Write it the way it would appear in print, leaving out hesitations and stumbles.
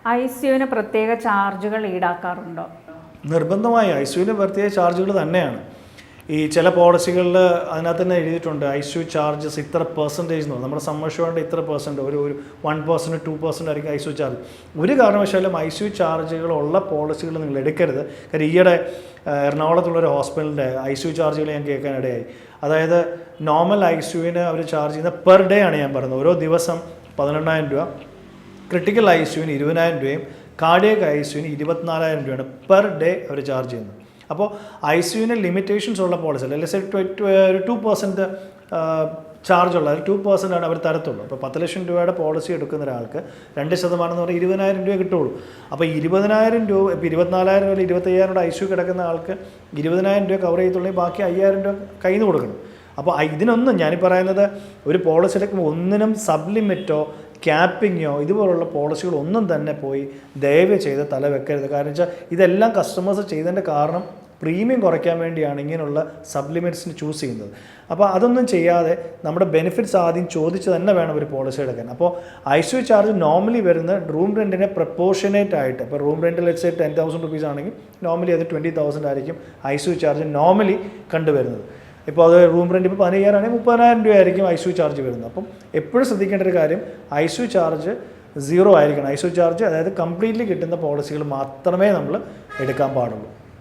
ഐസിയുവിന് പ്രത്യേക ചാർജുകൾ ഈടാക്കാറുണ്ടോ? നിർബന്ധമായി ഐസിയുവിന് പ്രത്യേക ചാർജുകൾ തന്നെയാണ്. ഈ ചില പോളിസികളിൽ അതിനകത്ത് തന്നെ എഴുതിയിട്ടുണ്ട് ഐസിയു ചാർജസ് ഇത്ര പെർസെൻറ്റേജ് എന്ന്. നമ്മുടെ സമ്മർഷോറിൻ്റെ ഇത്ര പെർസെൻറ്റ്, ഒരു 1%, 2% ആയിരിക്കും ഐസിയു ചാർജ്. ഒരു കാരണവശാലും ഐസിയു ചാർജുകളുള്ള പോളിസികൾ നിങ്ങൾ എടുക്കരുത്. കാര്യം ഈയിടെ എറണാകുളത്തുള്ളൊരു ഹോസ്പിറ്റലിൻ്റെ ഐസിയു ചാർജുകൾ ഞാൻ കേൾക്കാനിടയായി. അതായത് നോർമൽ ഐസിയുവിന് അവർ ചാർജ് ചെയ്യുന്ന പെർ ഡേ ആണ് ഞാൻ പറയുന്നത്. ഓരോ ദിവസം 18,000 രൂപ, ക്രിട്ടിക്കൽ ഐസിയുവിന് 20,000 രൂപയും കാർഡിയക് ഐസിയുവിന് 24,000 രൂപയാണ് പെർ ഡേ അവർ ചാർജ് ചെയ്യുന്നത്. അപ്പോൾ ഐസിയുവിന് ലിമിറ്റേഷൻസ് ഉള്ള പോളിസി അല്ല. ഒരു 2% ചാർജ് ഉള്ള 2% ആണ് അവർ തരത്തുള്ളൂ. അപ്പോൾ 10 ലക്ഷം രൂപയുടെ പോളിസി എടുക്കുന്ന ഒരാൾക്ക് 2% എന്ന് പറഞ്ഞാൽ 20,000 രൂപ കിട്ടുള്ളൂ. അപ്പോൾ 20,000 രൂപ, ഇപ്പോൾ 24,000 രൂപ 25,000 രൂപ ഐസിയു കിടക്കുന്ന ആൾക്ക് 20,000 രൂപ കവർ ചെയ്യത്തുള്ളൂ. ബാക്കി 5,000 രൂപ കയ്യിൽ നിന്ന് കൊടുക്കണം. അപ്പോൾ ഇതിനൊന്നും ഞാൻ പറയുന്നത്, ഒരു പോളിസി എടുക്കുമ്പോൾ ഒന്നിനും സബ്ലിമിറ്റോ ക്യാപ്പിങ്ങോ ഇതുപോലുള്ള പോളിസികളൊന്നും തന്നെ പോയി ദയവ് ചെയ്ത് തല വെക്കരുത്. കാരണം വെച്ചാൽ ഇതെല്ലാം കസ്റ്റമേഴ്സ് ചെയ്തതിൻ്റെ കാരണം പ്രീമിയം കുറയ്ക്കാൻ വേണ്ടിയാണ് ഇങ്ങനെയുള്ള സബ്ലിമിറ്റ്സിന് ചൂസ് ചെയ്യുന്നത്. അപ്പോൾ അതൊന്നും ചെയ്യാതെ നമ്മുടെ ബെനിഫിറ്റ്സ് ആദ്യം ചോദിച്ച് തന്നെ വേണം ഒരു പോളിസി എടുക്കാൻ. അപ്പോൾ ഐസിയു ചാർജ് നോർമലി വരുന്നത് റൂം റെൻറ്റിനെ പ്രപ്പോർഷനേറ്റ് ആയിട്ട്. ഇപ്പോൾ room rent let's say 10,000 rupees ആണെങ്കിൽ നോർമലി അത് 20,000 ആയിരിക്കും ഐസിയു ചാർജ് നോർമലി കണ്ടുവരുന്നത്. ഇപ്പോൾ അത് റൂം റെൻറ്റ് ഇപ്പോൾ 15,000 ആണെങ്കിൽ 30,000 രൂപയായിരിക്കും ഐസിയു ചാർജ് വരുന്നത്. അപ്പം എപ്പോഴും ശ്രദ്ധിക്കേണ്ട ഒരു കാര്യം, ഐസിയു ചാർജ് 0 ആയിരിക്കണം. ഐസിയു ചാർജ് അതായത് കംപ്ലീറ്റ്ലി കിട്ടുന്ന പോളിസികൾ മാത്രമേ നമ്മൾ എടുക്കാൻ പാടുള്ളൂ.